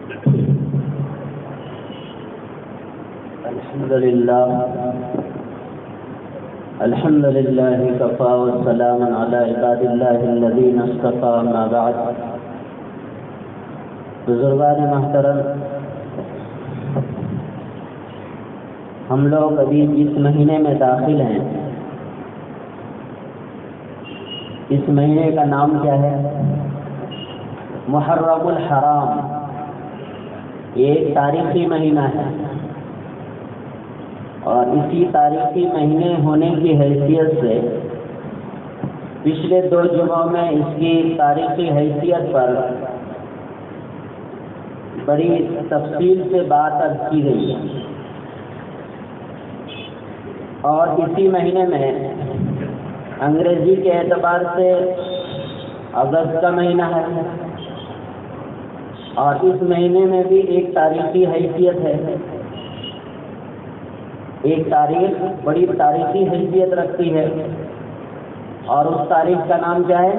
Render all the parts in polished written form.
الحمد لله كفى والسلام على عباد الله الذين اصطفى ما بعد. بزرگان محترم، ہم لوگ ابھی جس مہینے میں داخل ہیں، اس مہینے کا نام کیا ہے؟ محرم الحرام. یہ ایک تاریخی مہینہ ہے، اور اسی تاریخی مہینے ہونے کی حیثیت سے پچھلے 2 جمعوں میں اس کی تاریخی حیثیت پر بڑی تفصیل سے بات عرض کی گئی ہے. اور اسی مہینے میں انگریزی کے اعتبار سے اگست کا مہینہ ہے، اور اس مہینے میں بھی ایک تاریخی حیثیت ہے. ایک تاریخ بڑی تاریخی حیثیت رکھتی ہے، اور اس تاریخ کا نام کیا ہے؟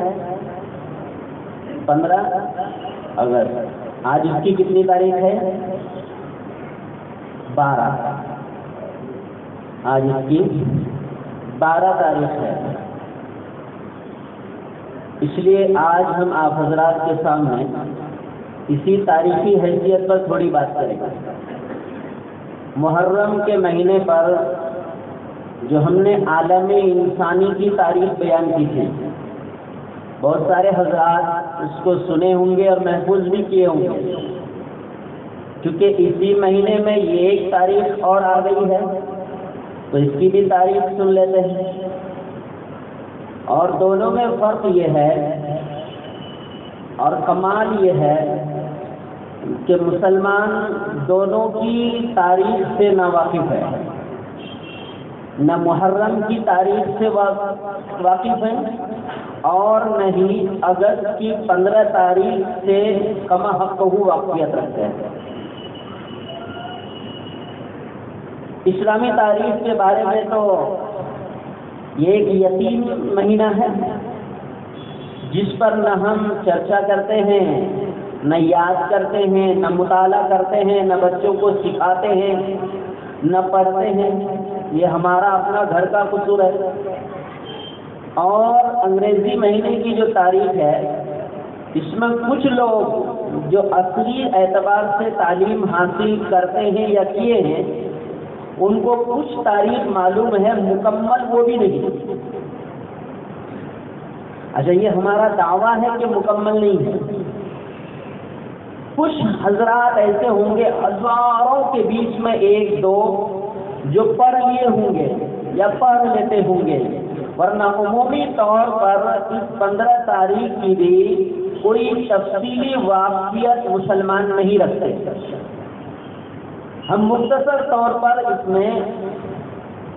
15 اگست. آج اس کی کتنی تاریخ ہے؟ 12. آج اس کی 12 تاریخ ہے. اس لیے آج ہم آپ حضرات کے سامنے اسی تاریخی حیثیت پر تھوڑی بات کریں گے. محرم کے مہینے پر جو ہم نے عالم انسانی کی تاریخ بیان کی تھی، بہت سارے حضرات اس کو سنے ہوں گے اور محفوظ بھی کیے ہوں گے، کیونکہ اسی مہینے میں یہ ایک تاریخ اور آ گئی ہے، تو اس کی بھی تاریخ سن لیتے ہیں. اور دونوں میں فرق یہ ہے اور کمال یہ ہے کہ مسلمان دونوں کی تاریخ سے ناواقف ہے. نہ محرم کی تاریخ سے واقف ہے، اور نہ ہی اگست کی 15 تاریخ سے کما حق واقفیت رکھتے ہیں. اسلامی تاریخ کے بارے میں تو یہ ایک یتیم مہینہ ہے، جس پر نہ ہم چرچا کرتے ہیں، نہ یاد کرتے ہیں، نہ مطالعہ کرتے ہیں، نہ بچوں کو سکھاتے ہیں، نہ پڑھتے ہیں. یہ ہمارا اپنا گھر کا قصور ہے. اور انگریزی مہینے کی جو تاریخ ہے، اس میں کچھ لوگ جو اصلی اعتبار سے تعلیم حاصل کرتے ہیں یا کیے ہیں، ان کو کچھ تاریخ معلوم ہے، مکمل وہ بھی نہیں. اچھا، یہ ہمارا دعویٰ ہے کہ مکمل نہیں ہے. کچھ حضرات ایسے ہوں گے ہزاروں کے بیچ میں 1-2 جو پڑھ لیے ہوں گے یا پڑھ لیتے ہوں گے، ورنہ عمومی طور پر اس 15 تاریخ کی بھی کوئی تفصیلی واقفیت مسلمان نہیں رکھتے. ہم مختصر طور پر اس میں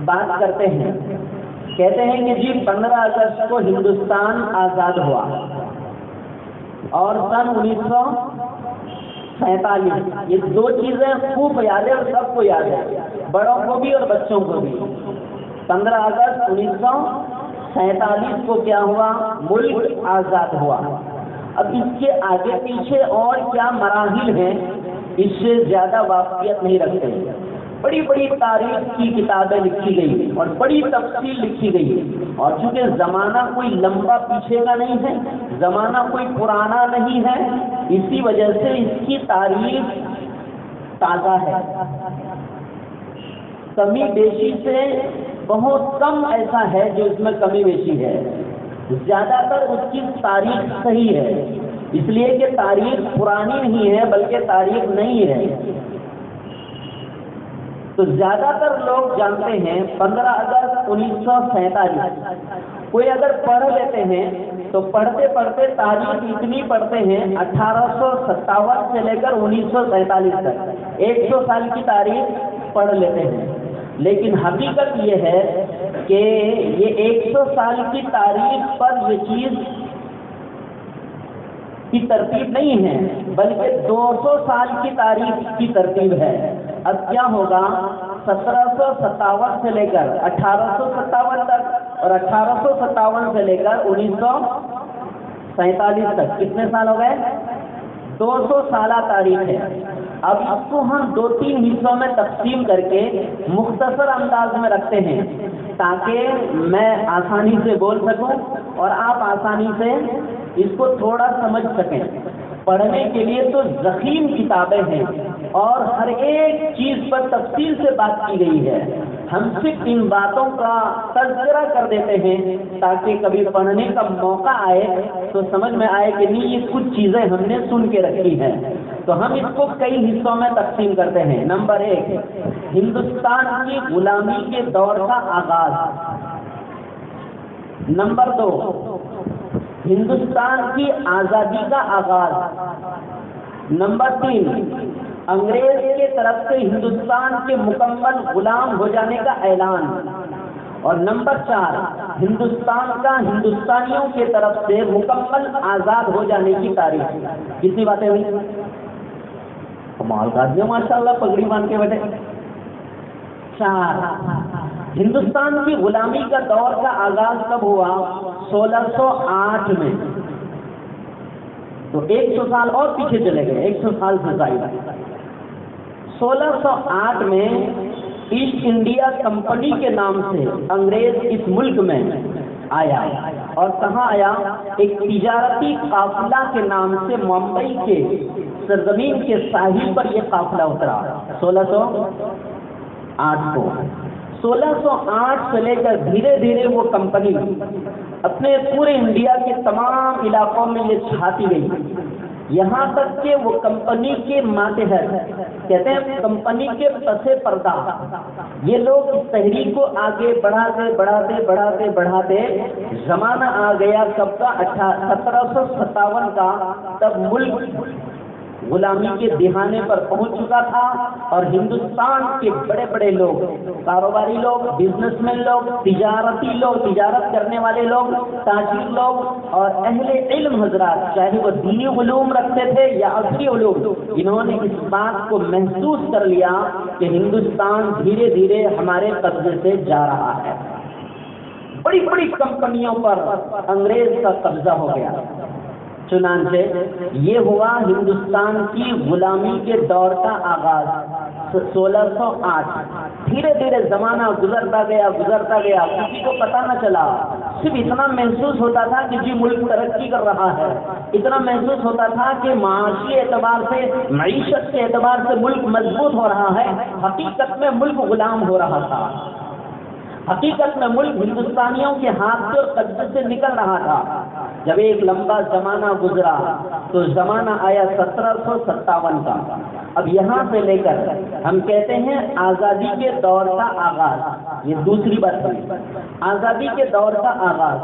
بات کرتے ہیں. کہتے ہیں کہ جی 15 اگست کو ہندوستان آزاد ہوا، اور سن 1947. یہ 2 چیزیں خوب یاد ہے اور سب کو یاد ہے، بڑوں کو بھی اور بچوں کو بھی. 15 اگست 1947 کو کیا ہوا؟ ملک آزاد ہوا. اب اس کے آگے پیچھے اور کیا مراحل ہیں، اس سے زیادہ واقفیت نہیں رکھتے. بڑی بڑی تاریخ کی کتابیں لکھی گئی اور بڑی تفصیل لکھی گئی، اور چونکہ زمانہ کوئی لمبا پیچھے کا نہیں ہے، زمانہ کوئی پرانا نہیں ہے، اسی وجہ سے اس کی تاریخ تازہ ہے. کمی بیشی سے بہت کم ایسا ہے جو اس میں کمی بیشی ہے. زیادہ تر اس کی تاریخ صحیح ہے، اس لیے کہ تاریخ پرانی نہیں ہے بلکہ تاریخ نئی ہے. تو زیادہ تر لوگ جانتے ہیں 15 اگست 1947. کوئی اگر پڑھ لیتے ہیں تو پڑھتے پڑھتے تاریخ اتنی پڑھتے ہیں 1857 سے لے کر 1947 تک 100 سال کی تاریخ پڑھ لیتے ہیں. لیکن حقیقت یہ ہے کہ یہ 100 سال کی تاریخ پر یہ چیز کی ترتیب نہیں ہے، بلکہ 200 سال کی تاریخ کی ترتیب ہے. اب کیا ہوگا؟ 1757 سے لے کر 1857 تک اور 1857 سے لے کر 1947 تک کتنے سال ہو گئے؟ 200 سالہ تاریخ ہے۔ اب اس کو ہم 2-3 حصوں میں تقسیم کر کے مختصر انداز میں رکھتے ہیں تاکہ میں آسانی سے بول سکوں اور آپ آسانی سے اس کو تھوڑا سمجھ سکیں۔ پڑھنے کے لیے تو ضخیم کتابیں ہیں اور ہر ایک چیز پر تفصیل سے بات کی گئی ہے۔ ہم صرف ان باتوں کا تذکرہ کر دیتے ہیں تاکہ کبھی پڑھنے کا موقع آئے تو سمجھ میں آئے کہ نہیں یہ کچھ چیزیں ہم نے سن کے رکھی ہیں۔ تو ہم اس کو کئی حصوں میں تقسیم کرتے ہیں۔ نمبر 1، ہندوستان کی غلامی کے دور کا آغاز۔ نمبر 2، ہندوستان کی آزادی کا آغاز۔ نمبر 3، انگریز کی طرف سے ہندوستان کے مکمل غلام ہو جانے کا اعلان۔ اور نمبر 4، ہندوستان کا ہندوستانیوں کی طرف سے مکمل آزاد ہو جانے کی تاریخ۔ کتنی باتیں ہوئی؟ کمال کا آدمی ماشاء اللہ، پگڑی باندھ کے بیٹھے۔ 4، ہندوستان کی غلامی کا دور کا آغاز کب ہوا؟ 1608 میں۔ تو 100 سال اور پیچھے چلے گئے، 100 سال سے زائد۔ 1608 میں ایسٹ انڈیا کمپنی کے نام سے انگریز اس ملک میں آیا۔ اور کہاں آیا؟ ایک تجارتی قافلہ کے نام سے ممبئی کے سرزمین کے ساحل پر یہ قافلہ اترا 1608 کو۔ 1608 سے لے کر دھیرے دھیرے وہ کمپنی اپنے پورے انڈیا کے تمام علاقوں میں یہ چھاتی گئی، یہاں تک کہ وہ کمپنی کے ماتحت، کہتے ہیں کمپنی کے پس پردہ، یہ لوگ اس تحریک کو آگے بڑھاتے بڑھاتے بڑھاتے بڑھاتے زمانہ آ گیا کب کا؟ 1757 کا۔ تب ملک غلامی کے دہانے پر پہنچ چکا تھا اور ہندوستان کے بڑے بڑے لوگ، کاروباری لوگ، بزنس مین لوگ، تجارتی لوگ، تجارت کرنے والے لوگ، تاجر لوگ اور اہل علم حضرات، چاہے وہ دینی علوم رکھتے تھے یا عصری علوم، انہوں نے اس بات کو محسوس کر لیا کہ ہندوستان دھیرے دھیرے ہمارے قبضے سے جا رہا ہے۔ بڑی بڑی کمپنیوں پر انگریز کا قبضہ ہو گیا۔ چنانچہ یہ ہوا ہندوستان کی غلامی کے دور کا آغاز 1608۔ دھیرے دھیرے زمانہ گزرتا گیا کسی کو پتہ نہ چلا، صرف اتنا محسوس ہوتا تھا کہ جی ملک ترقی کر رہا ہے، اتنا محسوس ہوتا تھا کہ معاشی اعتبار سے، معیشت کے اعتبار سے ملک مضبوط ہو رہا ہے۔ حقیقت میں ملک غلام ہو رہا تھا، حقیقت میں ملک ہندوستانیوں کے ہاتھ سے اور قبضے سے نکل رہا تھا۔ جب ایک لمبا زمانہ گزرا تو زمانہ آیا 1757 کا۔ اب یہاں سے لے کر ہم کہتے ہیں آزادی کے دور کا آغاز۔ یہ دوسری بات ہے، آزادی کے دور کا آغاز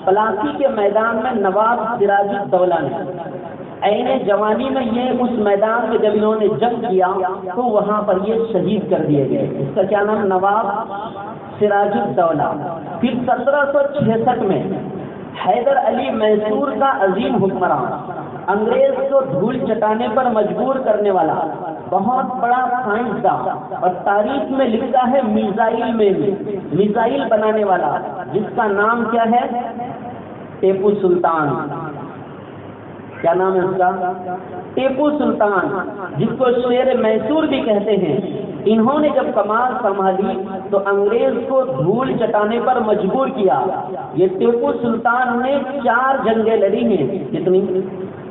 پلاسی کے میدان میں نواب سراج الدولہ نے عین جوانی میں، یہ اس میدان میں جب انہوں نے جنگ کیا تو وہاں پر یہ شہید کر دیے گئے۔ اس کا کیا نام؟ نواب سراج الدولہ۔ پھر 1766 میں حیدر علی میسور کا عظیم حکمران، انگریز کو دھول چٹانے پر مجبور کرنے والا بہت بڑا سائنسداں، اور تاریخ میں لکھا ہے میزائل بنانے والا، جس کا نام کیا ہے؟ ٹیپو سلطان۔ کیا نام ہے اس کا؟ ٹیپو سلطان، جس کو شیر میسور بھی کہتے ہیں۔ انہوں نے جب کمال سنبھالی تو انگریز کو دھول چٹانے پر مجبور کیا۔ یہ ٹیپو سلطان نے 4 جنگیں لڑی ہیں۔ کتنی؟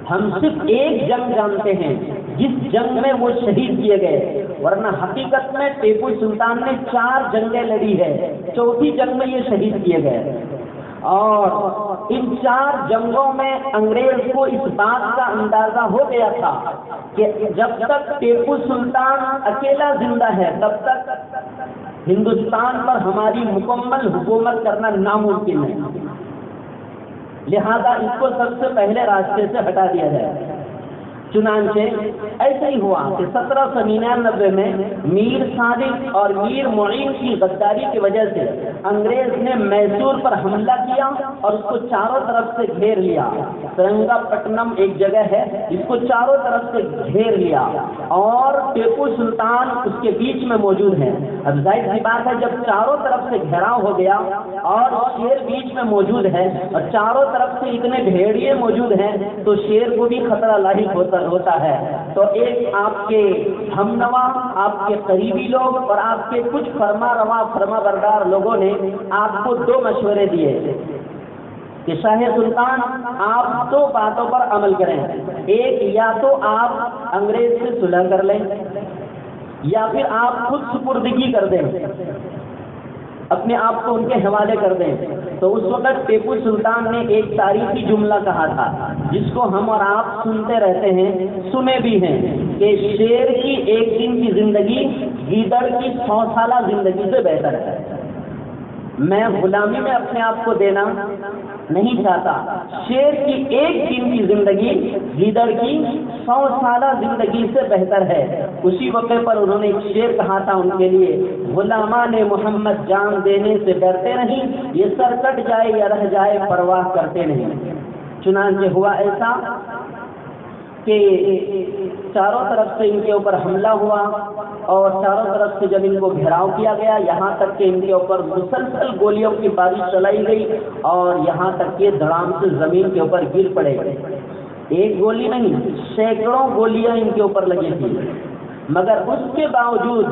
ہم صرف ایک جنگ جانتے ہیں جس جنگ میں وہ شہید کیے گئے، ورنہ حقیقت میں ٹیپو سلطان نے 4 جنگیں لڑی ہے، 4تھی جنگ میں یہ شہید کیے گئے۔ اور ان 4 جنگوں میں انگریز کو اس بات کا اندازہ ہو گیا تھا کہ جب تک ٹیپو سلطان اکیلا زندہ ہے تب تک ہندوستان پر ہماری مکمل حکومت کرنا ناممکن ہے، لہذا اس کو سب سے پہلے راستے سے ہٹا دیا جائے۔ چنانچہ ایسا ہی ہوا کہ 1799 میں میر صادق اور میر معین کی غداری کی وجہ سے انگریز نے میسور پر حملہ کیا اور اس کو چاروں طرف سے گھیر لیا۔ سرنگا پٹنم ایک جگہ ہے، اس کو چاروں طرف سے گھیر لیا اور ٹیپو سلطان اس کے بیچ میں موجود ہے۔ اب ظاہر سی بات ہے جب چاروں طرف سے گھیراؤ ہو گیا اور شیر بیچ میں موجود ہے اور چاروں طرف سے اتنے بھیڑیے موجود ہیں تو شیر کو بھی خطرہ لاحق ہوتا ہوتا ہے تو ایک آپ کے ہمنوا، آپ کے قریبی لوگ اور آپ کے کچھ فرما روا فرما بردار لوگوں نے آپ کو دو مشورے دیے کہ شاہ سلطان آپ دو باتوں پر عمل کریں، ایک یا تو آپ انگریز سے صلح کر لیں یا پھر آپ خود سپردگی کر دیں، اپنے آپ کو ان کے حوالے کر دیں۔ تو اس وقت ٹیپو سلطان نے ایک تاریخی جملہ کہا تھا جس کو ہم اور آپ سنتے رہتے ہیں، سنے بھی ہیں، کہ شیر کی ایک دن کی زندگی گیدڑ کی 100 سالہ زندگی سے بہتر ہے۔ میں غلامی میں اپنے آپ کو دینا نہیں چاہتا، شیر کی ایک دن کی زندگی گیدڑ کی 100 سالہ زندگی سے بہتر ہے۔ اسی موقع پر انہوں نے ایک شعر کہا تھا ان کے لیے، غلامان محمد جان دینے سے ڈرتے نہیں، یہ سر کٹ جائے یا رہ جائے پرواہ کرتے نہیں۔ چنانچہ ہوا ایسا کہ چاروں طرف سے ان کے اوپر حملہ ہوا اور چاروں طرف سے جب ان کو گھیراؤ کیا گیا، یہاں تک کہ ان کے اوپر مسلسل گولیوں کی بارش چلائی گئی اور یہاں تک کہ دھڑام سے زمین کے اوپر گر پڑے۔ ایک گولی نہیں، سینکڑوں گولیاں ان کے اوپر لگی تھی، مگر اس کے باوجود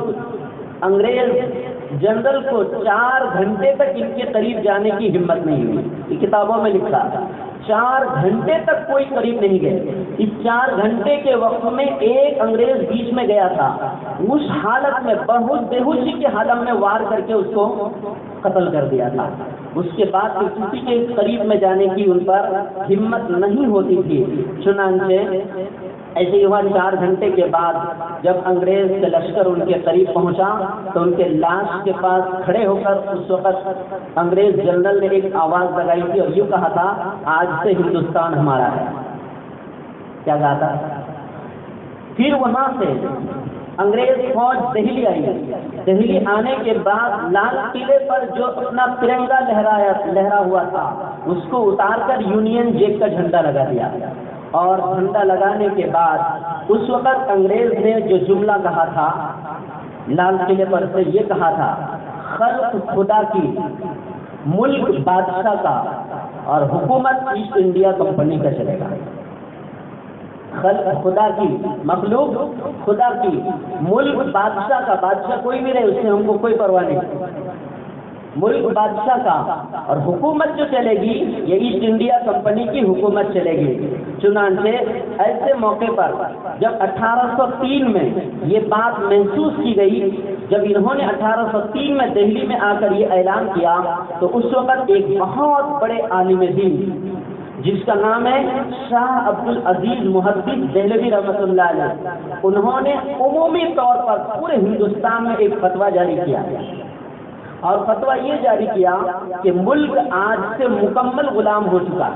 انگریز جنرل کو 4 گھنٹے تک ان کے قریب جانے کی ہمت نہیں ہوئی۔ یہ کتابوں میں لکھا، 4 گھنٹے تک کوئی قریب نہیں گئے۔ اس 4 گھنٹے کے وقت میں ایک انگریز بیچ میں گیا تھا، اس حالت میں بہت بے ہوشی کے حالت میں وار کر کے اس کو قتل کر دیا تھا۔ اس کے بعد کسی کے قریب میں جانے کی ان پر ہمت نہیں ہوتی تھی۔ چنانچہ ایسے ہی ہوا، 4 گھنٹے کے بعد جب انگریز کا لشکر ان کے قریب پہنچا تو ان کے لاش کے پاس کھڑے ہو کر اس وقت انگریز جنرل نے ایک آواز لگائی تھی اور یوں کہا تھا، آج سے ہندوستان ہمارا ہے۔ کیا کہا تھا؟ پھر وہاں سے انگریز فوج دہلی آئی۔ دہلی آنے کے بعد لال قلعے پر جو اپنا ترنگا لہرا ہوا تھا اس کو اتار کر یونین جیک کا جھنڈا لگا دیا، اور جھنڈا لگانے کے بعد اس وقت انگریز نے جو جملہ کہا تھا لال قلعے پر سے، یہ کہا تھا، خلق خدا کی، ملک بادشاہ کا اور حکومت ایسٹ انڈیا کمپنی کا چلے گا۔ خلق خدا کی، مخلوق خدا کی، ملک بادشاہ کا، بادشاہ کوئی بھی رہے اس سے ہم کو کوئی پرواہ نہیں، ملک بادشاہ کا، اور حکومت جو چلے گی یہ ایسٹ انڈیا کمپنی کی حکومت چلے گی۔ چنانچہ ایسے موقع پر جب 1803 میں یہ بات محسوس کی گئی، جب انہوں نے 1803 میں دہلی میں آ کر یہ اعلان کیا تو اس وقت ایک بہت بڑے عالم دین جس کا نام ہے شاہ عبد العزیز محدث دہلوی رحمۃ اللہ علیہ، انہوں نے عمومی طور پر پورے ہندوستان میں ایک فتویٰ جاری کیا، اور فتویٰ یہ جاری کیا کہ ملک آج سے مکمل غلام ہو چکا،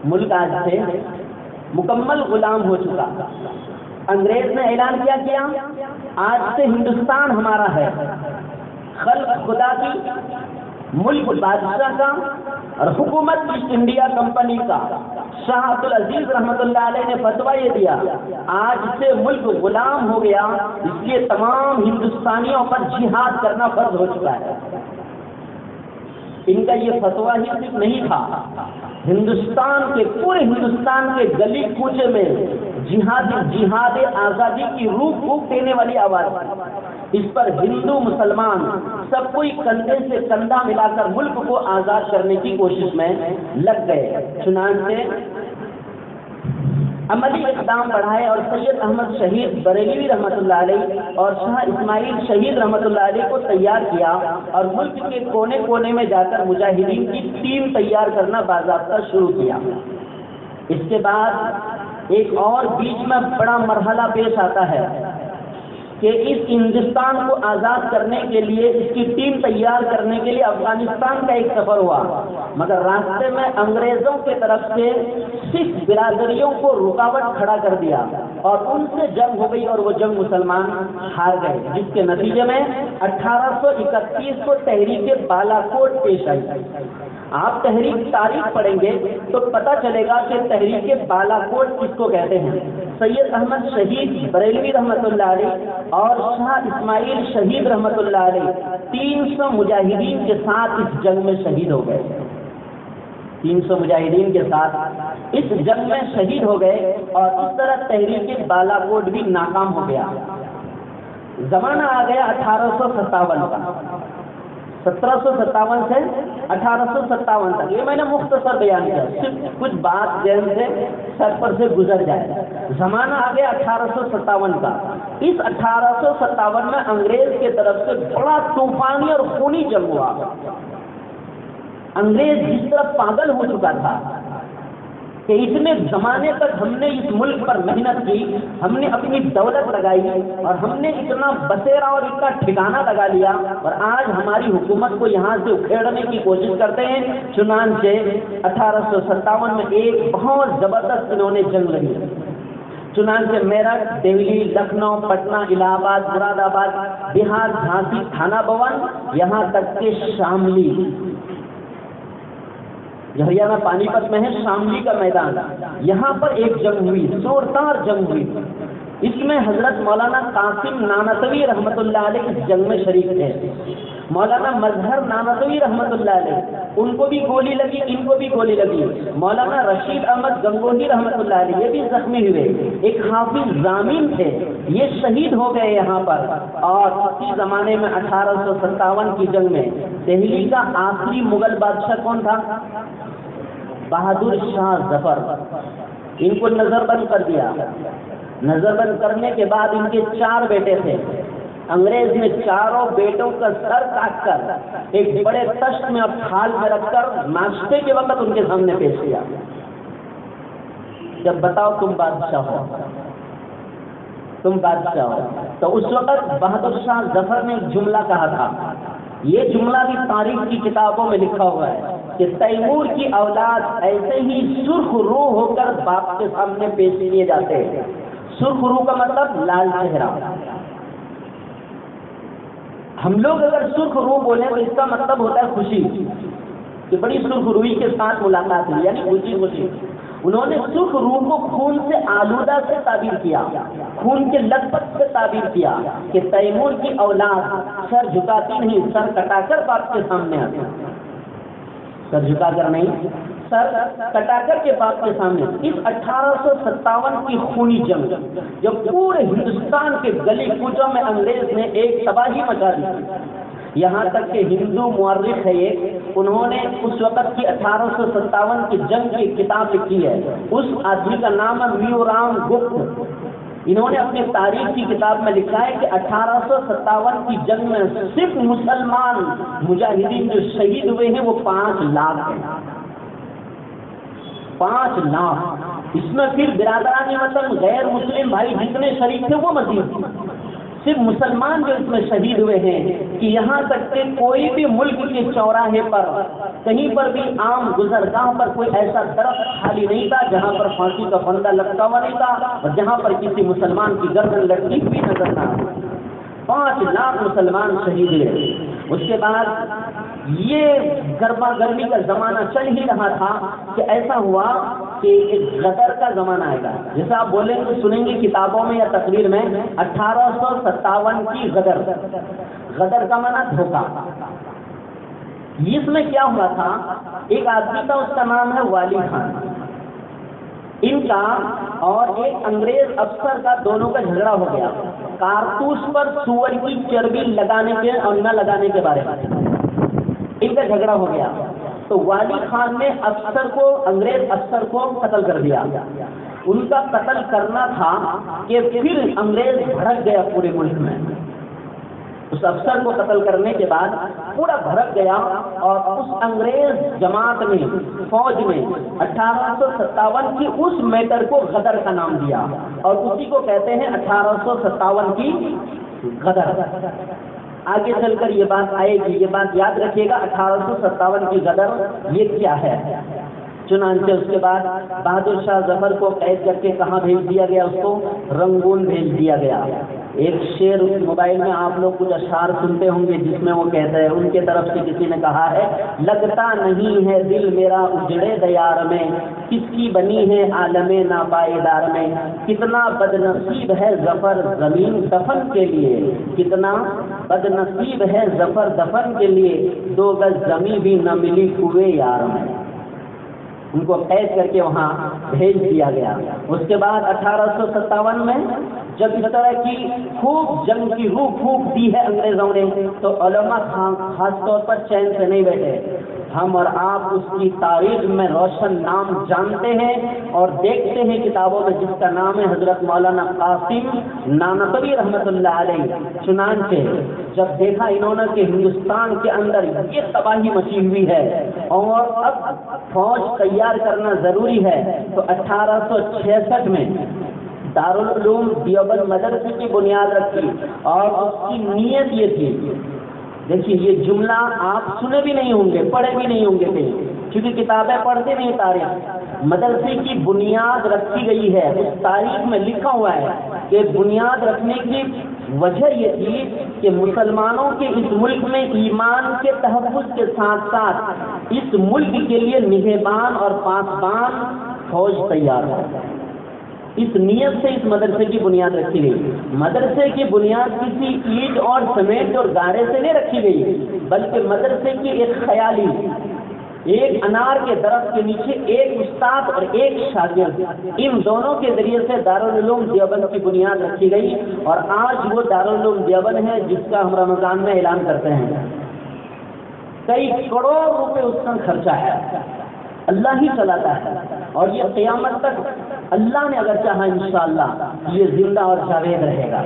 ملک آج سے مکمل غلام ہو چکا۔ انگریز نے اعلان کیا آج سے ہندوستان ہمارا ہے، خلق خدا کی، ملک بادشاہ کا اور حکومت ایسٹ انڈیا کمپنی کا۔ شاہ عبد العزیز رحمۃ اللہ علیہ نے فتویٰ یہ دیا، آج سے ملک غلام ہو گیا، اس لیے تمام ہندوستانیوں پر جہاد کرنا فرض ہو چکا ہے۔ ان کا یہ فتویٰ ہی صرف نہیں تھا، ہندوستان کے پورے ہندوستان کے گلی کوچے میں جہاد آزادی کی روح پھونک دینے والی آواز، اس پر ہندو مسلمان سب کوئی کندھے سے کندھا ملا کر ملک کو آزاد کرنے کی کوشش میں لگ گئے۔ چنانچہ عملی اقدام بڑھائے اور سید احمد شہید بریلوی رحمۃ اللہ علیہ اور شاہ اسماعیل شہید رحمۃ اللہ علیہ کو تیار کیا، اور ملک کے کونے کونے میں جا کر مجاہدین کی ٹیم تیار کرنا باضابطہ شروع کیا۔ اس کے بعد ایک اور بیچ میں بڑا مرحلہ پیش آتا ہے کہ اس ہندوستان کو آزاد کرنے کے لیے، اس کی ٹیم تیار کرنے کے لیے افغانستان کا ایک سفر ہوا، مگر راستے میں انگریزوں کی طرف سے سکھ برادریوں کو رکاوٹ کھڑا کر دیا اور ان سے جنگ ہو گئی، اور وہ جنگ مسلمان ہار گئے، جس کے نتیجے میں 1831 کو تحریک بالا کوٹ پیش آئی۔ آپ تحریک تاریخ پڑھیں گے تو پتہ چلے گا کہ تحریک بالا کوٹ کس کو کہتے ہیں۔ سید احمد شہید بریلوی رحمۃ اللہ علیہ اور شاہ اسماعیل شہید رحمۃ اللہ علیہ 300 مجاہدین کے ساتھ اس جنگ میں شہید ہو گئے۔ 300 مجاہدین کے ساتھ اس جنگ میں شہید ہو گئے، اور اس طرح تحریک بالا کوٹ بھی ناکام ہو گیا۔ زمانہ آ گیا 1857 کا، 1757 سے 1857 تک۔ یہ میں نے مختصر بیان کیا، صرف کچھ بات ذہن سے سر پر سے گزر جائے۔ زمانہ آ گیا 1857 کا۔ اس 1857 میں انگریز کی طرف سے بڑا طوفانی اور خونی جنگ ہوا۔ انگریز جس طرح پاگل ہو چکا تھا کہ اتنے زمانے تک ہم نے اس ملک پر محنت کی، ہم نے اپنی دولت لگائی، اور ہم نے اتنا بسیرا اور اتنا ٹھکانہ لگا لیا، اور آج ہماری حکومت کو یہاں سے اکھیڑنے کی کوشش کرتے ہیں۔ چنانچہ 1857 میں ایک بہت زبردست انہوں نے جنگ لڑی۔ چنانچہ میرٹھ، دہلی، لکھنؤ، پٹنہ، الہ آباد، مراد آباد، بہار، جھانسی، تھانہ بھون، یہاں تک کہ شاملی، جو ہریانہ پانی پت میں ہے، شاملی کا میدان، یہاں پر ایک جنگ ہوئی، زوردار جنگ ہوئی۔ اس میں حضرت مولانا قاسم نانوتوی رحمۃ اللہ علیہ اس جنگ میں شریک تھے۔ مولانا مظہر نانوتوی رحمۃ اللہ علیہ، ان کو بھی گولی لگی، ان کو بھی گولی لگی۔ مولانا رشید احمد گنگوہی رحمۃ اللہ علیہ یہ بھی زخمی ہوئے۔ ایک حافظ ضامین تھے، یہ شہید ہو گئے یہاں پر۔ اور اسی زمانے میں 1857 کی جنگ میں دہلی کا آخری مغل بادشاہ کون تھا؟ بہادر شاہ ظفر۔ ان کو نظر بند کر دیا۔ نظر بند کرنے کے بعد ان کے 4 بیٹے تھے۔ انگریز نے چاروں بیٹوں کا سر کاٹ کر ایک بڑے تشت میں تھال میں رکھ کر ناشتے کے وقت ان کے سامنے پیش کیا۔ جب بتاؤ تم بادشاہ ہو، تم بادشاہ ہو، تو اس وقت بہادر شاہ ظفر نے ایک جملہ کہا تھا۔ یہ جملہ بھی تاریخ کی کتابوں میں لکھا ہوا ہے کہ تیمور کی اولاد ایسے ہی سرخ روح ہو کر باپ کے سامنے پیش کیے جاتے ہیں۔ سرخ روح کا مطلب لال چہرہ۔ ہم لوگ اگر سرخ روح بولیں تو اس کا مطلب ہوتا ہے خوشی، کہ بڑی سرخ روئی کے ساتھ ملاقات ہوئی، یعنی خوشی خوشی۔ انہوں نے سرخ روح کو خون سے آلودہ سے تعبیر کیا، خون کے لت پت سے تعبیر کیا کہ تیمور کی اولاد سر جھکاتی نہیں، سر کٹا کر باپ کے سامنے آتی، سر جھکا کر نہیں، سر کٹا کر کے باپ کے سامنے۔ اس 1857 کی خونی جنگ جب پورے ہندوستان کے گلی کوچوں میں انگریز نے ایک تباہی مچا دی، یہاں تک کہ ہندو مورخ ہے ایک، انہوں نے اس وقت کی 1857 کی جنگ کی کتاب لکھی ہے۔ اس آدمی کا نام ہے میورام گپت۔ انہوں نے اپنی تاریخ کی کتاب میں لکھا ہے کہ 1857 کی جنگ میں صرف مسلمان مجاہدین جو شہید ہوئے ہیں وہ 5 لاکھ ہیں۔ 5 لاکھ۔ اس میں پھر برادران وطن غیر مسلم بھائی جتنے شریک تھے وہ مزید، صرف مسلمان جو اس میں شہید ہوئے ہیں کہ یہاں تک کہ کوئی بھی ملک کے چوراہے پر کہیں پر بھی عام گزرگاہ پر کوئی ایسا درخت خالی نہیں تھا جہاں پر پھانسی کا پھندا لٹکا ہوا نہیں تھا اور جہاں پر کسی مسلمان کی گردن لٹکی ہوئی نظر نہ آتی۔ 5 لاکھ مسلمان شہید ہوئے۔ اس کے بعد یہ گرما گرمی کا زمانہ چل ہی رہا تھا کہ ایسا ہوا کہ ایک غدر کا زمانہ آئے گا، جیسا آپ بولیں گے سنیں گے کتابوں میں یا تقریر میں، 1857 کی غدر۔ غدر کا معنی دھوکہ۔ اس میں کیا ہوا تھا، ایک آدمی تھا اس کا نام ہے والی خان، ان کا اور ایک انگریز افسر کا دونوں کا جھگڑا ہو گیا کارتوس پر سور کی چربی لگانے کے اور نہ لگانے کے بارے میں، ان کا جھگڑا ہو گیا۔ تو والی خان نے افسر کو، انگریز افسر کو قتل کر دیا۔ ان کا قتل کرنا تھا کہ پھر انگریز بھڑک گیا پورے ملک میں۔ اس افسر کو قتل کرنے کے بعد پورا بھڑک گیا اور اس انگریز جماعت نے، فوج نے 1857 کی اس میٹر کو غدر کا نام دیا اور اسی کو کہتے ہیں 1857 کی غدر۔ آگے چل کر یہ بات آئے گی، یہ بات یاد رکھیے گا 1857 کی غدر یہ کیا ہے۔ چنانچہ اس کے بعد بہادر شاہ ظفر کو قید کر کے کہاں بھیج دیا گیا، اس کو رنگون بھیج دیا گیا۔ ایک شعر موبائل میں آپ لوگ کچھ اشعار سنتے ہوں گے جس میں وہ کہتے ہیں، ان کے طرف سے کسی نے کہا ہے، لگتا نہیں ہے دل میرا اجڑے دیار میں، کس کی بنی ہے عالم ناپائیدار میں، کتنا بد نصیب ہے ظفر زمین دفن کے لیے، کتنا بد نصیب ہے ظفر دفن کے لیے، 2 گز زمین بھی نہ ملی کوئے یار میں۔ ان کو قید کر کے وہاں بھیج دیا گیا۔ اس کے بعد 1857 میں جب اس طرح کی خوب جنگ کی روح پھونک دی ہے انگریزوں نے، تو علماء خاص طور پر چین سے نہیں بیٹھے۔ ہم اور آپ اس کی تاریخ میں روشن نام جانتے ہیں اور دیکھتے ہیں کتابوں میں، جس کا نام ہے حضرت مولانا قاسم نانوتوی رحمۃ اللہ علیہ۔ چنانچہ جب دیکھا انہوں نے کہ ہندوستان کے اندر یہ تباہی مچی ہوئی ہے اور اب فوج تیار کرنا ضروری ہے، تو 1866 میں دارالعلوم دیوبند مدرسے کی بنیاد رکھی، اور اس کی نیت یہ تھی، دیکھیے یہ جملہ آپ سنے بھی نہیں ہوں گے، پڑھے بھی نہیں ہوں گے کہیں، کیونکہ کتابیں پڑھتے نہیں تاریخ۔ مدرسے کی بنیاد رکھی گئی ہے، اس تاریخ میں لکھا ہوا ہے کہ بنیاد رکھنے کی وجہ یہ تھی کہ مسلمانوں کے اس ملک میں ایمان کے تحفظ کے ساتھ ساتھ اس ملک کے لیے نگہبان اور پاسبان فوج تیار ہو۔ اس نیت سے اس مدرسے کی بنیاد رکھی گئی۔ مدرسے کی بنیاد کسی اینٹ اور سیمنٹ اور گارے سے نہیں رکھی گئی، بلکہ مدرسے کی ایک خیالی، ایک انار کے درخت کے نیچے ایک استاد اور ایک شاگرد، ان دونوں کے ذریعے سے دارالعلوم دیوبند کی بنیاد رکھی گئی، اور آج وہ دارالعلوم دیوبند ہے جس کا ہم رمضان میں اعلان کرتے ہیں۔ کئی کروڑ روپے اس کا خرچہ ہے، اللہ ہی چلاتا ہے، اور یہ قیامت تک اللہ نے اگر چاہا انشاءاللہ یہ زندہ اور جاوید رہے گا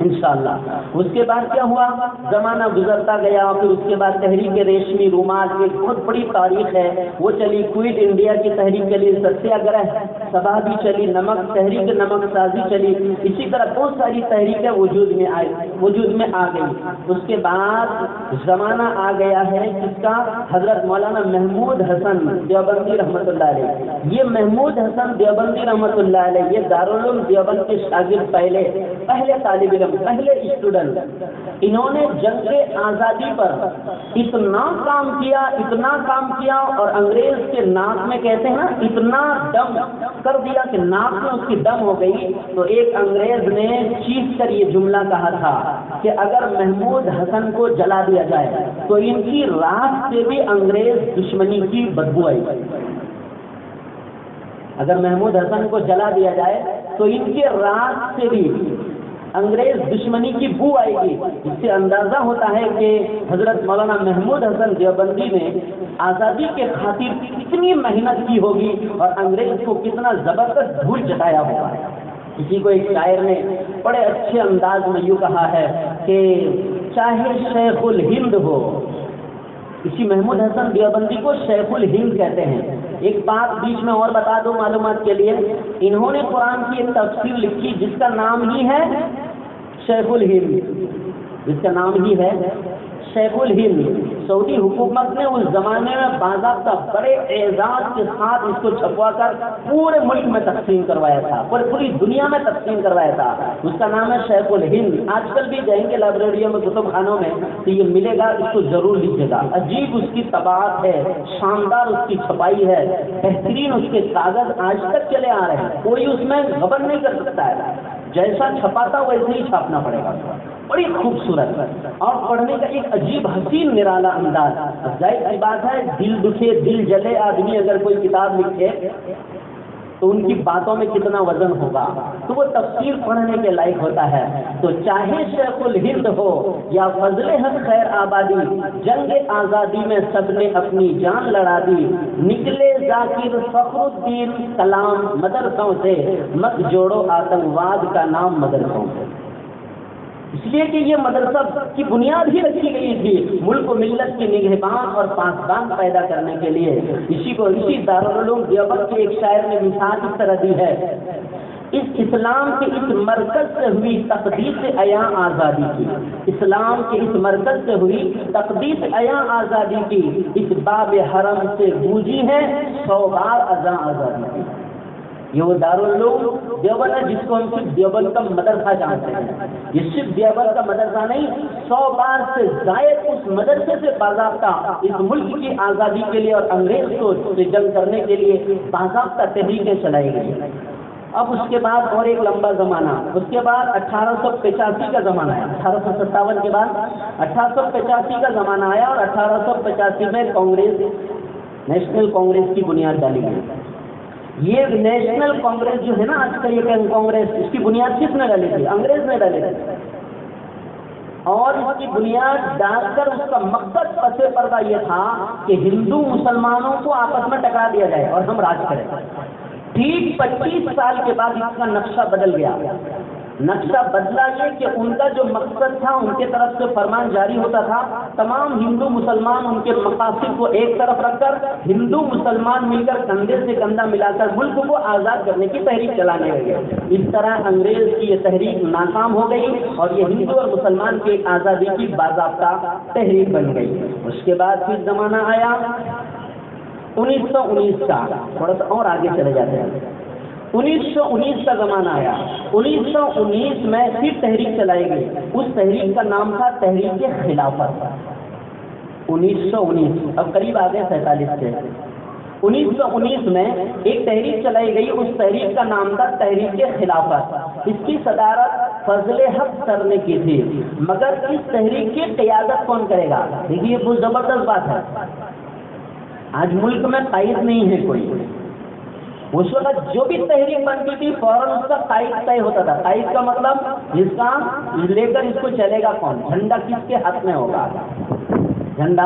انشاءاللہ۔ اس کے بعد کیا ہوا، زمانہ گزرتا گیا، پھر اس کے بعد تحریک ریشمی رومال کی ایک بہت بڑی تاریخ ہے، وہ چلی، کوئٹ انڈیا کی تحریک چلی، ستیہ گرہ سبھا بھی چلی، نمک تحریک نمک سازی چلی، اسی طرح بہت ساری تحریکیں وجود میں آ گئی۔ اس کے بعد زمانہ آ گیا ہے جس کا حضرت مولانا محمود حسن دیوبندی رحمۃ اللہ علیہ، یہ محمود حسن دیوبندی رحمۃ اللہ علیہ یہ دارالعلوم دیوبند کے شاگرد پہلے طالب علم، پہلے اسٹوڈنٹ، انہوں نے جنگ آزادی پر اتنا کام کیا اور انگریز کے ناک میں کہتے ہیں نا اتنا دم کر دیا کہ ناک میں اس کی دم ہو گئی، تو ایک انگریز نے چیخ کر یہ جملہ کہا تھا کہ اگر محمود حسن کو جلا دیا جائے تو ان کی رات سے بھی انگریز دشمنی کی بدبو آئی۔ اگر محمود حسن کو جلا دیا جائے تو ان کے رات سے بھی انگریز دشمنی کی بو آئے گی۔ اس سے اندازہ ہوتا ہے کہ حضرت مولانا محمود حسن دیوبندی نے آزادی کے خاطر کتنی محنت کی ہوگی اور انگریز کو کتنا زبردست دھول چٹایا ہوگا۔ کسی کو ایک شاعر نے بڑے اچھے انداز میں یوں کہا ہے کہ چاہے شیخ الہند ہو، اسی محمود حسن دیوبندی کو شیخ الہند کہتے ہیں۔ ایک بات بیچ میں اور بتا دو معلومات کے لیے، انہوں نے قرآن کی ایک تفسیر لکھی جس کا نام ہی ہے شیخ الہند، جس کا نام ہی ہے شیخ الہند۔ سعودی حکومت نے اس زمانے میں باضابطہ بڑے اعزاز کے ساتھ اس کو چھپوا کر پورے ملک میں تقسیم کروایا تھا، پوری دنیا میں تقسیم کروایا تھا۔ اس کا نام ہے شیخ الہند۔ آج کل بھی جائیں گے لائبریریوں میں، کتب خانوں میں، تو یہ ملے گا، اس کو ضرور لیجیے گا۔ عجیب اس کی طباعت ہے، شاندار اس کی چھپائی ہے، بہترین اس کے کاغذ آج تک چلے آ رہے ہیں، کوئی اس میں غبن نہیں کر سکتا ہے، جیسا چھپا تھا ویسے ہی چھاپنا پڑے گا۔ بڑی خوبصورت اور پڑھنے کا ایک عجیب حسین نرالا انداز۔ ظاہر سی بات ہے دل دکھے دل جلے آدمی اگر کوئی کتاب لکھے تو ان کی باتوں میں کتنا وزن ہوگا، تو وہ تفسیر پڑھنے کے لائق ہوتا ہے۔ تو چاہے شیخ الہند ہو یا فضل حق خیر آبادی، جنگ آزادی میں سب نے اپنی جان لڑا دی، نکلے ذاکر فخر الدین کلام مدرسوں سے، مت جوڑو آتنکواد کا نام مدرسوں سے۔ اس لیے کہ یہ مدرسہ کی بنیاد ہی رکھی گئی تھی ملک و ملت کے نگہبان اور پاسبان پیدا کرنے کے لیے۔ اسی دارالعلوم دیوبند کے ایک شاعر نے مثال اس طرح دی ہے، اس اسلام کے اس مرکز سے ہوئی تقدیس عیاں آزادی کی، اسلام کے اس مرکز سے ہوئی تقدیس عیاں آزادی کی، اس باب حرم سے گونجی ہے 100 بار اذاں آزادی کی۔ یہ وہ دارالعلوم دیوبند ہے جس کو ہم صرف دیوبند کا مدرسہ جانتے ہیں، یہ صرف دیوبند کا مدرسہ نہیں، 100 بار سے زائد اس مدرسے سے باضابطہ اس ملک کی آزادی کے لیے اور انگریز کو جنگ کرنے کے لیے باضابطہ تحریکیں چلائی گئی۔ اب اس کے بعد اور ایک لمبا زمانہ، اس کے بعد 1885 کا زمانہ ہے، 1857 کے بعد 1885 کا زمانہ آیا، اور 1885 میں کانگریس نیشنل کانگریس کی بنیاد ڈالی گئی. یہ نیشنل کانگریس جو ہے نا آج کل یہ کانگریس، اس کی بنیاد کس نے ڈالی تھی؟ انگریز نے ڈالی تھی. اور اس کی بنیاد ڈال کر اس کا مقصد پس پردہ یہ تھا کہ ہندو مسلمانوں کو آپس میں ٹکرا دیا جائے اور ہم راج کریں. ٹھیک 25 سال کے بعد اس کا نقشہ بدل گیا. نقشہ بدلا یہ کہ ان کا جو مقصد تھا، ان کے طرف سے فرمان جاری ہوتا تھا، تمام ہندو مسلمان ان کے مقاصد کو ایک طرف رکھ کر ہندو مسلمان مل کر کندھے سے کندھا ملا کر ملک کو آزاد کرنے کی تحریک چلانے لگے. اس طرح انگریز کی یہ تحریک ناکام ہو گئی اور یہ ہندو اور مسلمان کی آزادی کی باضابطہ تحریک بن گئی. اس کے بعد پھر زمانہ آیا 1919 کا. تھوڑا سا اور آگے چلے جاتے ہیں. 1919 کا زمانہ آیا. 1919 میں پھر تحریک چلائی گئی. اس تحریک کا نام تھا تحریک خلافت. 1919 اب قریب آ گئے 47 سے. 1919 میں ایک تحریک چلائی گئی. اس تحریک کا نام تھا تحریک خلافت. اس کی صدارت فضل حق سر نے کی تھی. مگر اس تحریک کی قیادت کون کرے گا؟ دیکھیے یہ بہت زبردست بات ہے. آج ملک میں قائد نہیں ہے کوئی. اس وقت جو بھی تحریک بنتی تھی فوراً اس کا قائد طے ہوتا تھا. قائد کا مطلب جس کا لے کر اس کو چلے گا کون، جھنڈا کس کے ہاتھ میں ہوگا، جھنڈا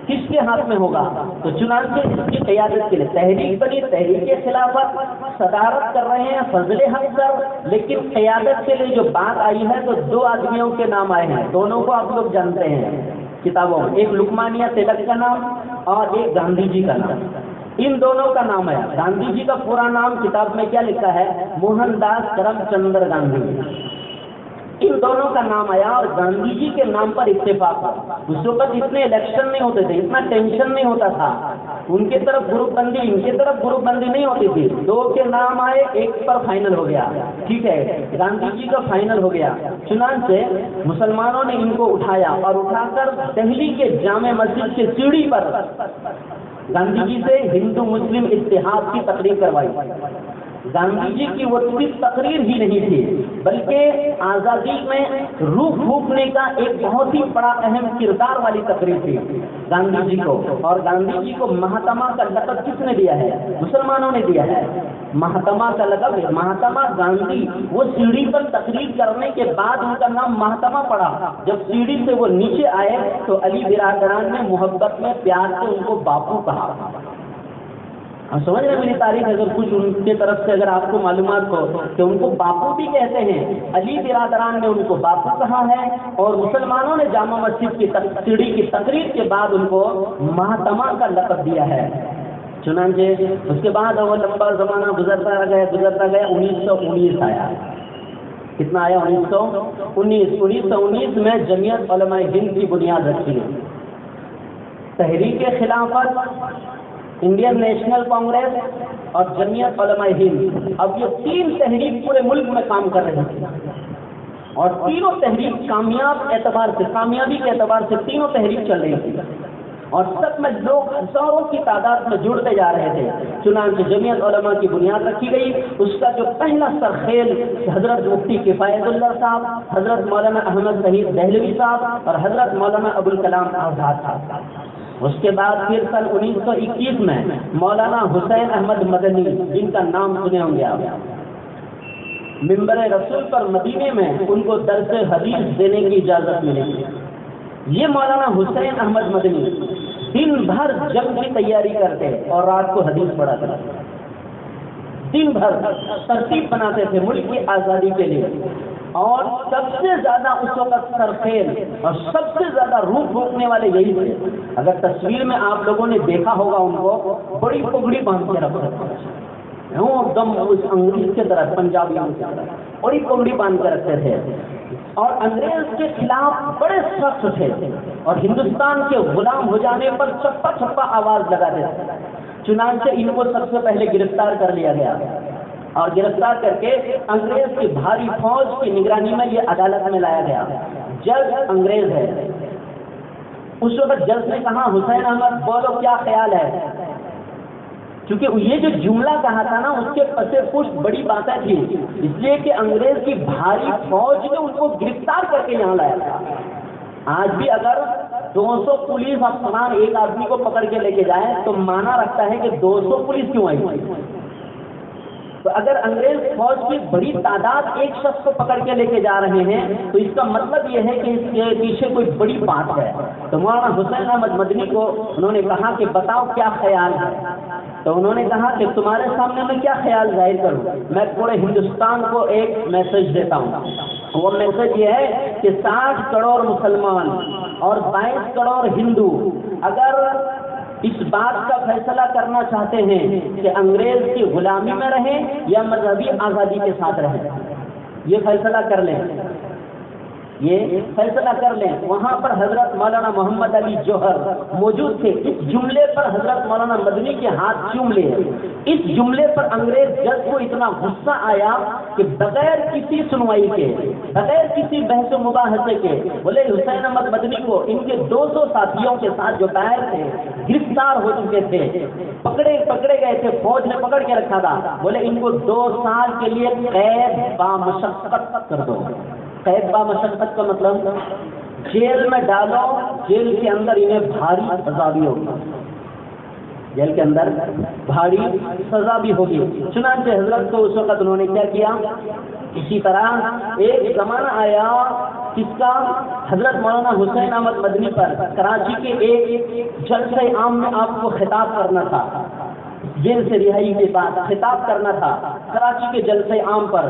کس کے ہاتھ میں ہوگا. تو چنانچہ اس کی قیادت کے لیے تحریک بنی. تحریک خلافت صدارت کر رہے ہیں فضل حق سر، لیکن قیادت کے لیے جو بات آئی ہے تو دو آدمیوں کے نام آئے ہیں. دونوں کو آپ لوگ جانتے ہیں کتابوں میں. ایک لکمانیہ تلک کا نام اور ایک گاندھی جی کا نام. ان دونوں کا نام ہے. گاندھی جی کا پورا نام کتاب میں کیا لکھا ہے؟ موہن داس کرم چندر گاندھی. ان دونوں کا نام آیا اور گاندھی جی کے نام پر اتفاق ہوا. اس وقت اتنے الیکشن نہیں ہوتے تھے، اتنا ٹینشن نہیں ہوتا تھا. ان کی طرف گروپ بندی، ان کی طرف گروپ بندی نہیں ہوتی تھی. دو کے نام آئے، ایک پر فائنل ہو گیا. ٹھیک ہے، گاندھی جی کا فائنل ہو گیا. چنانچہ مسلمانوں نے ان کو اٹھایا اور اٹھا کر دہلی کے جامع مسجد کے سیڑھی پر گاندھی جی سے ہندو مسلم اتحاد کی تقریر کروائی. گاندھی جی کی وہ صرف تقریر ہی نہیں تھی بلکہ آزادی میں روح پھونکنے کا ایک بہت ہی بڑا اہم کردار والی تقریر تھی گاندھی جی کو. اور گاندھی جی کو مہاتما کا لقب کس نے دیا ہے؟ مسلمانوں نے دیا ہے. مہاتما کا لقب ہے مہاتما گاندھی. وہ سیڑھی پر تقریر کرنے کے بعد ان کا نام مہاتما پڑا. جب سیڑھی سے وہ نیچے آئے تو علی برادران نے محبت میں پیار سے ان کو باپو کہا. ہم سمجھ رہے ہیں میری تاریخ اگر کچھ ان کے طرف سے اگر آپ کو معلومات ہو کہ ان کو باپو بھی کہتے ہیں. علی برادران نے ان کو باپو کہا ہے اور مسلمانوں نے جامع مسجد کی سیڑھی کی تقریر کے بعد ان کو مہاتما کا لقب دیا ہے. چنانچہ اس کے بعد وہ لمبا زمانہ گزرتا گیا 1919 آیا. کتنا آیا؟ 1919 میں جمعیت علماء ہند کی بنیاد رکھی گئی. تحریک خلافت، انڈین نیشنل کانگریس اور جمعیت علماء ہند، اب یہ تین تحریک پورے ملک میں کام کر رہے ہیں. اور تینوں تحریک کامیابی کے اعتبار سے تینوں تحریک چل رہی تھی. اور سب میں لوگ ہزاروں کی تعداد میں جڑتے جا رہے تھے. چنانچہ جمعیت علماء کی بنیاد رکھی گئی. اس کا جو پہلا سرخیل حضرت مفتی کفایت اللہ صاحب، حضرت مولانا احمد شہید دہلوی صاحب اور حضرت مولانا ابوالکلام آزاد صاحب. اس کے بعد پھر سن 1921 میں مولانا حسین احمد مدنی، جن کا نام سنے ہوں گے آپ، منبر رسول پر مدینے میں ان کو درس حدیث دینے کی اجازت ملی. یہ مولانا حسین احمد مدنی دن بھر جنگ کی تیاری کرتے اور رات کو حدیث پڑھاتے. دن بھر ترتیب بناتے تھے ملک کی آزادی کے لیے. اور سب سے زیادہ اس وقت سرخیل اور سب سے زیادہ روح پھونکنے والے یہی تھے. اگر تصویر میں آپ لوگوں نے دیکھا ہوگا ان کو بڑی پگڑی باندھ کے رکھتے تھے، ایک دم اس انگریز کے طرح، پنجابیوں کی طرح بڑی پگڑی باندھ کے رکھتے تھے. اور انگریز کے خلاف بڑے سخت تھے اور ہندوستان کے غلام ہو جانے پر چپا چپا آواز لگاتے تھے. چنانچہ ان کو سب سے پہلے گرفتار کر لیا گیا اور گرفتار کر کے انگریز کی بھاری فوج کی نگرانی میں یہ عدالت میں لایا گیا. جج انگریز ہے. اس وقت جج نے کہا حسین احمد بولو کیا خیال ہے، کیونکہ یہ جو جملہ کہا تھا نا اس کے پسے پشت بڑی باتیں تھی، اس لیے کہ انگریز کی بھاری فوج نے ان کو گرفتار کر کے یہاں لایا تھا. آج بھی اگر 200 پولیس افسران ایک آدمی کو پکڑ کے لے کے جائے تو مانا رکھتا ہے کہ 200 پولیس کیوں آئی؟ تو اگر انگریز فوج کی بڑی تعداد ایک شخص کو پکڑ کے لے کے جا رہے ہیں تو اس کا مطلب یہ ہے کہ اس کے پیچھے کوئی بڑی بات ہے. تو مولانا حسین احمد مدنی کو انہوں نے کہا کہ بتاؤ کیا خیال ہے. تو انہوں نے کہا کہ تمہارے سامنے میں کیا خیال ظاہر کروں، میں پورے ہندوستان کو ایک میسج دیتا ہوں. وہ میسج یہ ہے کہ 60 کروڑ مسلمان اور 22 کروڑ ہندو اگر اس بات کا فیصلہ کرنا چاہتے ہیں کہ انگریز کی غلامی میں رہیں یا مذہبی آزادی کے ساتھ رہیں، یہ فیصلہ کر لیں، یہ فیصلہ کر لیں. وہاں پر حضرت مولانا محمد علی جوہر موجود تھے. اس جملے پر حضرت مولانا مدنی کے ہاتھ چوم لیے. اس جملے پر انگریز جج کو اتنا غصہ آیا کہ بغیر کسی سنوائی کے، بغیر کسی بحث و مباحثے کے، بولے حسین احمد مدنی کو ان کے 200 ساتھیوں کے ساتھ جو باہر تھے گرفتار ہو چکے تھے، پکڑے گئے تھے، فوج نے پکڑ کے رکھا تھا، بولے ان کو 2 سال کے لیے قید بامشقت کر دو. قید بامشقت کا مطلب جیل میں ڈالو، جیل کے اندر انہیں بھاری سزا بھی ہوگی، جیل کے اندر بھاری سزا بھی ہوگی. چنانچہ حضرت کو اس وقت انہوں نے کیا کیا. اسی طرح ایک زمانہ آیا کس کا، حضرت مولانا حسین احمد مدنی پر کراچی کے ایک جلسہ عام میں آپ کو خطاب کرنا تھا، جیل سے رہائی کے بعد خطاب کرنا تھا کراچی کے جلسے عام پر.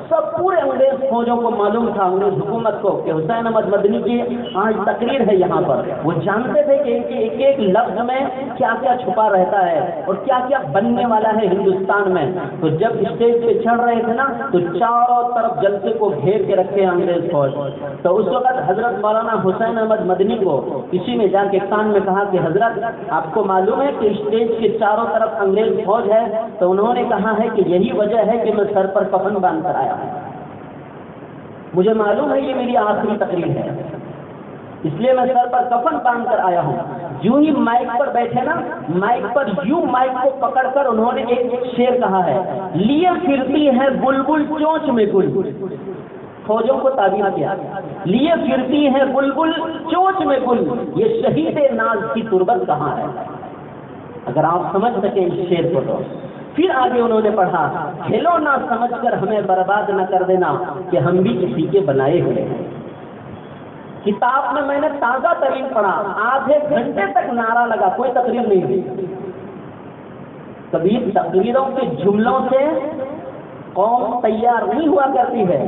سب پورے انگریز فوجوں کو معلوم تھا، انگریز حکومت کو، کہ حسین احمد مدنی کی آج تقریر ہے یہاں پر. وہ جانتے تھے کہ ایک ایک لفظ میں کیا کیا چھپا رہتا ہے اور کیا کیا بننے والا ہے ہندوستان میں. تو جب اسٹیج پہ چڑھ رہے تھے نا تو چاروں طرف جلسے کو گھیر کے رکھے انگریز فوج. تو اس وقت حضرت مولانا حسین احمد مدنی کو کسی نے جا کے کان میں کہا کہ حضرت آپ کو معلوم ہے کہ اسٹیج کے چاروں طرف انگریز فوج ہے؟ تو انہوں نے کہا ہے کہ یہی وجہ ہے کہ میں سر پر کفن باندھ کر آیا ہوں، مجھے معلوم ہے یہ میری آخری تقریر ہے، اس لیے میں سر پر کفن باندھ کر آیا ہوں. یوں ہی مائک پر بیٹھے نا، مائک پر یوں مائک کو پکڑ کر انہوں نے ایک شعر کہا ہے، لیے پھرتی ہے بلبل چونچ میں گل. فوجوں کو تعبیر کیا، لیے پھرتی ہے بلبل چونچ میں گل، یہ شہید ناز کی تربت کہاں ہے. اگر آپ سمجھ سکیں اس شعر کو تو. پھر آگے انہوں نے پڑھا، کھیلو نہ سمجھ کر ہمیں برباد نہ کر دینا کہ ہم بھی کسی کے بنائے ہوئے ہیں. کتاب میں نے تازہ ترین پڑھا، آدھے گھنٹے تک نعرہ لگا، کوئی تقریر نہیں ہوئی. کبھی تقریروں کے جملوں سے قوم تیار نہیں ہوا کرتی ہے،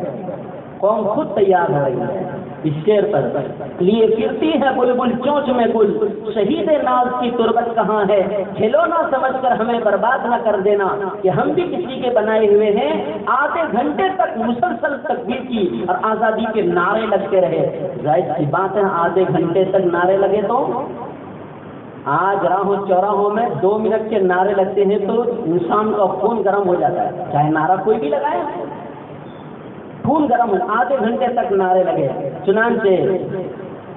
قوم خود تیار ہو رہی ہے. اس شعر پر لیے پھرتی ہے بلبل چونچ میں گل، شہید ناز کی تربت کہاں ہے، کھیلو نہ سمجھ کر ہمیں برباد نہ کر دینا کہ ہم بھی کسی کے بنائے ہوئے ہیں. آدھے گھنٹے تک مسلسل تکبیر کی اور آزادی کے نعرے لگتے رہے. ظاہر سی بات ہے آدھے گھنٹے تک نعرے لگے تو آج راہوں چوراہوں میں 2 منٹ کے نعرے لگتے ہیں تو انسان کا خون گرم ہو جاتا ہے، چاہے نعرہ کوئی بھی لگائے، خون گرم. آدھے گھنٹے تک نعرے لگے. چنانچہ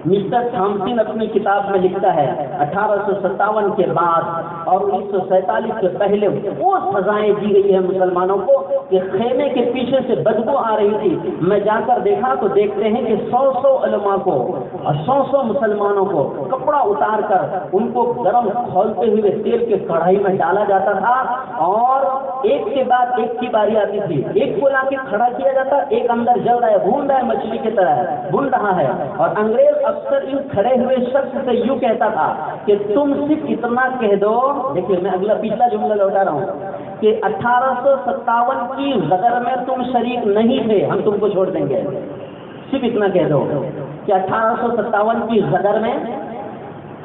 مسٹر تھامسن اپنی کتاب میں لکھتا ہے 1857 کے بعد اور 1947 سے پہلے وہ سزائیں دی گئی ہیں مسلمانوں کو کہ خیمے کے پیچھے سے بدبو آ رہی تھی. میں جا کر دیکھا تو دیکھتے ہیں کہ 100 علماء کو اور 100 مسلمانوں کو کپڑا اتار کر ان کو گرم کھولتے ہوئے تیل کے کڑھائی میں ڈالا جاتا تھا اور ایک کے بعد ایک کی باری آتی تھی. ایک کو لا کے کھڑا کیا جاتا، ایک اندر جل رہا ہے، بھون رہا ہے، مچھلی کی طرح بھون رہا ہے. اور انگریز اکثر ان کھڑے ہوئے شخص سے یوں کہتا تھا کہ تم صرف اتنا کہہ دو. دیکھیے میں اگلا پچھلا جملہ لوٹا رہا ہوں کہ 1857 کی غدر میں تم شریک نہیں تھے، ہم تم کو چھوڑ دیں گے. صرف اتنا کہہ دو کہ 1857 کی غدر میں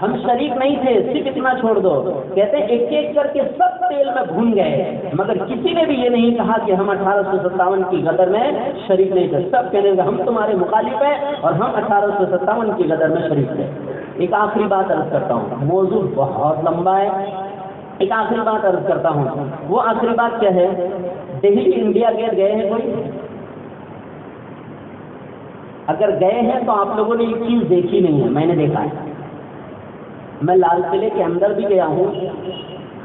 ہم شریک نہیں تھے، صرف اتنا چھوڑ دو. کہتے ہیں ایک ایک کر کے سب تیل میں بھون گئے، مگر کسی نے بھی یہ نہیں کہا کہ ہم 1857 کی غدر میں شریک نہیں تھے. سب کہنے لگے ہم تمہارے مخالف ہیں اور ہم 1857 کی غدر میں شریک تھے. ایک آخری بات عرض کرتا ہوں، موضوع بہت لمبا ہے. ایک آخری بات عرض کرتا ہوں، وہ آخری بات کیا ہے؟ دہلی انڈیا گیٹ گئے ہیں کوئی؟ اگر گئے ہیں تو آپ لوگوں نے ایک چیز دیکھی نہیں ہے، میں نے دیکھا ہے. میں لال قلعے کے اندر بھی گیا ہوں،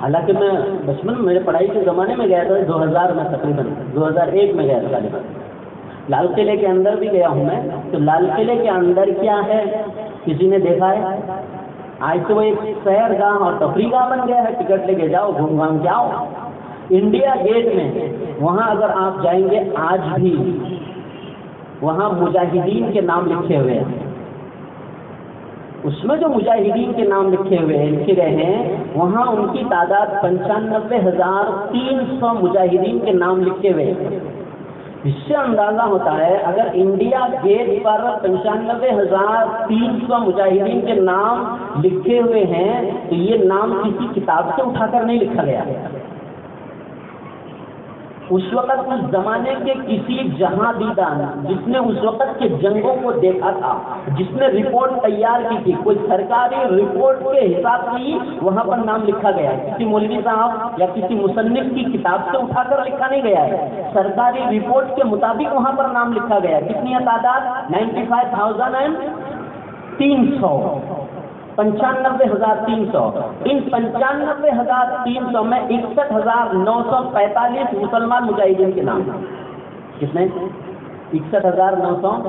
حالانکہ میں بچپن میرے پڑھائی کے زمانے میں گیا تھا، 2000 میں تقریباً 2001 میں گیا تھا. لال قلعے کے اندر بھی گیا ہوں میں، تو لال قلعے کے اندر کیا ہے کسی نے دیکھا ہے؟ آج تو وہ ایک سیر گاہ اور تفریح گاہ بن گیا ہے، ٹکٹ لے کے جاؤ، گھوم گھام کے آؤ۔ انڈیا گیٹ میں وہاں اگر آپ جائیں گے آج بھی وہاں مجاہدین کے نام لکھے ہوئے ہیں، اس میں جو مجاہدین کے نام لکھے گئے ہیں وہاں ان کی تعداد 95,300 مجاہدین کے نام لکھے ہوئے ہیں۔ اس سے اندازہ ہوتا ہے اگر انڈیا گیٹ پر 95,300 مجاہدین کے نام لکھے ہوئے ہیں تو یہ نام کسی کتاب سے اٹھا کر نہیں لکھا گیا ہے۔ اس وقت اس زمانے کے کسی جہاں دیدہ جس نے اس وقت کے جنگوں کو دیکھا تھا، جس نے رپورٹ تیار کی تھی، کوئی سرکاری رپورٹ کے حساب سے ہی وہاں پر نام لکھا گیا ہے، کسی مولوی صاحب یا کسی مصنف کی کتاب سے اٹھا کر لکھا نہیں گیا ہے، سرکاری رپورٹ کے مطابق وہاں پر نام لکھا گیا ہے۔ کتنی ہے تعداد؟ 95,300، 95,300۔ ان 95,300 میں 61,945 مسلمان مجاہدین کے نام۔ کتنے؟ 61,945۔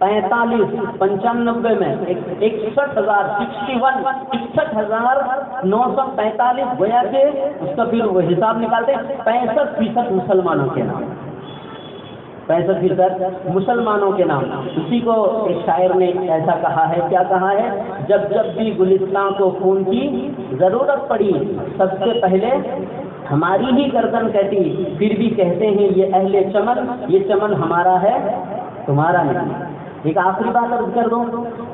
95 میں 61,945 گویا کہ اس کا پھر وہ حساب نکالتے 65% مسلمانوں کے نام، 65% مسلمانوں کے نام۔ اسی کو ایک شاعر نے ایسا کہا ہے، کیا کہا ہے؟ جب جب بھی گلستان کو خون کی ضرورت پڑی سب سے پہلے ہماری ہی گردن کٹی، پھر بھی کہتے ہیں یہ اہل چمن، یہ چمن ہمارا ہے تمہارا نہیں۔ ایک آخری بات عرض کر دوں،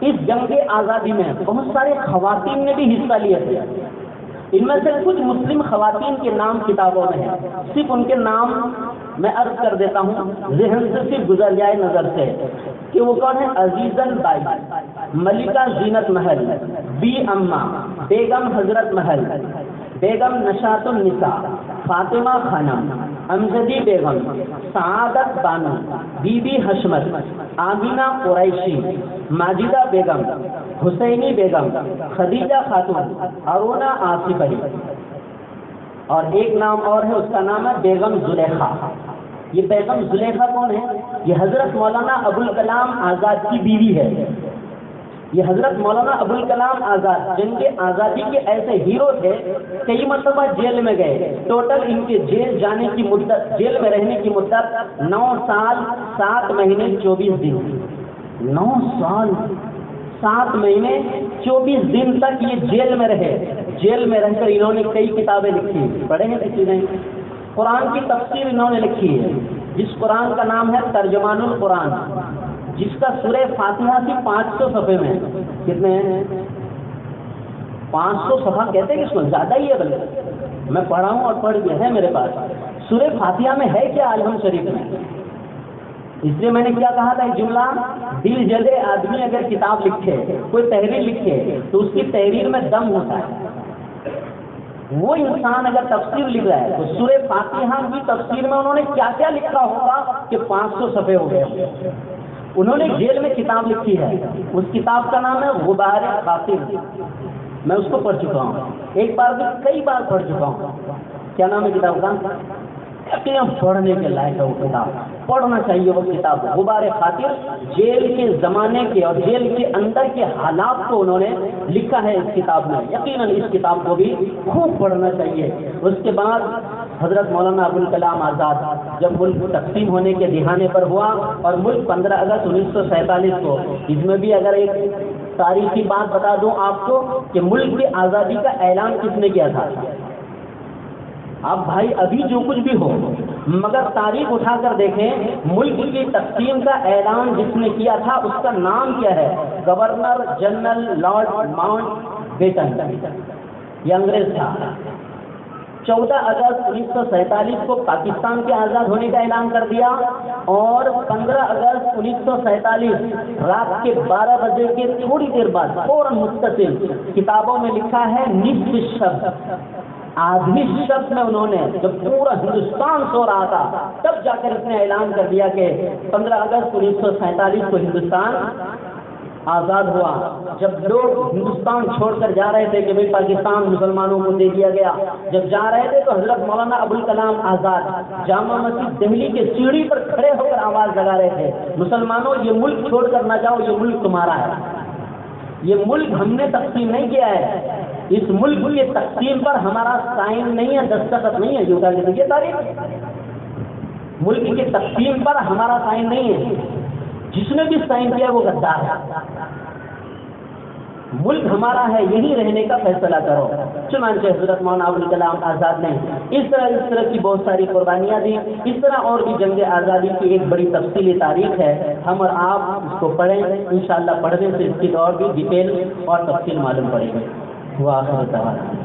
اس جنگ آزادی میں بہت سارے خواتین نے بھی حصہ لیا تھے، ان میں سے کچھ مسلم خواتین کے نام کتابوں میں ہیں، صرف ان کے نام میں عرض کر دیتا ہوں، ذہن سے صرف گزر جائے نظر سے کہ وہ کون ہے؟ عزیزن by, Mallika Zeenat Mahal, be اما، بیگم حضرت محل، بیگم نشاط النساء، فاطمہ خانم، امجدی بیگم، سعادت بانو، بی بی حشمت، آمینہ قریشی، ماجدہ بیگم، حسینی بیگم، خدیجہ خاتون، ارونا آصف علی، اور ایک نام اور ہے، اس کا نام ہے بیگم زلیخا۔ یہ بیگم زلیخا کون ہے؟ یہ حضرت مولانا ابوالکلام آزاد کی بیوی ہے۔ یہ حضرت مولانا ابوالکلام آزاد جن کے آزادی کے ایسے ہیرو تھے، کئی مرتبہ جیل میں گئے، ٹوٹل ان کے جیل جانے کی مدت، جیل میں رہنے کی مدت 9 سال 7 مہینے 24 دن، 9 سال 7 مہینے 24 دن تک یہ جیل میں رہے۔ جیل میں رہ کر انہوں نے کئی کتابیں لکھی، پڑھے ہیں کسی نے؟ قرآن کی تفسیر انہوں نے لکھی ہے، جس قرآن کا نام ہے ترجمان القرآن، جس کا سورہ فاتحہ کی 500 صفحے میں، کتنے ہیں؟ 500 صفحہ کہتے ہیں، کس کو زیادہ ہی ہے، بلکہ میں پڑھا ہوں اور پڑھ گیا ہے میرے پاس۔ سورہ فاتحہ میں ہے کیا عالم شریف میں؟ اس لیے میں نے کیا کہا تھا ایک جملہ، دل جلے آدمی اگر کتاب لکھے، کوئی تحریر لکھے تو اس کی تحریر میں دم ہوتا ہے۔ وہ انسان اگر تفسیر لکھ رہا ہے تو سورہ فاتحہ کی تفسیر میں انہوں نے کیا کیا لکھا ہوگا کہ 500 صفحے ہو گئے۔ انہوں نے جیل میں کتاب لکھی ہے، اس کتاب کا نام ہے غبار خاطر، میں اس کو پڑھ چکا ہوں، ایک بار بھی کئی بار پڑھ چکا ہوں۔ کیا نام ہے کتاب کا؟ پڑھنے کے لائق ہے وہ کتاب، پڑھنا چاہیے وہ کتاب، غبار خاطر۔ جیل کے زمانے کے اور جیل کے اندر کے حالات کو انہوں نے لکھا ہے اس کتاب میں، یقیناً اس کتاب کو بھی خوب پڑھنا چاہیے۔ اس کے بعد حضرت مولانا ابوالکلام آزاد جب ملک تقسیم ہونے کے دہانے پر ہوا، اور ملک 15 اگست 1947 کو، اس میں بھی اگر ایک تاریخی بات بتا دوں آپ کو کہ ملک کی آزادی کا اعلان کس نے کیا تھا؟ اب بھائی ابھی جو کچھ بھی ہو، مگر تاریخ اٹھا کر دیکھیں، ملک کی تقسیم کا اعلان جس نے کیا تھا اس کا نام کیا ہے؟ Governor general Lord Mountbatten, یہ انگریز تھا۔ 14 اگست 1947 کو پاکستان کے آزاد ہونے کا اعلان کر دیا، اور 15 اگست 1947 رات کے 12 بجے کے تھوڑی دیر بعد فوراً متصل کتابوں میں لکھا ہے نصف شب، آدمی شب میں انہوں نے جب پورا ہندوستان سو رہا تھا تب جا کر اس نے اعلان کر دیا کہ 15 اگست 1947 کو ہندوستان آزاد ہوا، جب لوگ ہندوستان چھوڑ کر جا رہے تھے کہ بھائی پاکستان مسلمانوں کو دے دیا گیا، جب جا رہے تھے تو حضرت مولانا ابوالکلام آزاد جامع مسجد دہلی کے سیڑھی پر کھڑے ہو کر آواز لگا رہے تھے، مسلمانوں یہ ملک چھوڑ کر نہ جاؤ، یہ ملک تمہارا ہے، یہ ملک ہم نے تقسیم نہیں کیا ہے، اس ملک کی تقسیم پر ہمارا سائن نہیں ہے، دستخط نہیں ہے، جو کہ یہ تاریخ ملک کی تقسیم پر ہمارا سائن نہیں ہے، جس نے بھی سائن کیا وہ غدار ہے، ملک ہمارا ہے، یہی رہنے کا فیصلہ کرو۔ چنانچہ حضرت مولانا ابوالکلام آزاد نے اس طرح کی بہت ساری قربانیاں دی، اس طرح اور بھی جنگ آزادی کی ایک بڑی تفصیلی تاریخ ہے، ہم اور آپ اس کو پڑھیں، انشاءاللہ پڑھنے سے اس کی اور بھی ڈیٹیل اور تفصیل معلوم پڑے گی۔ وآخر دعوانا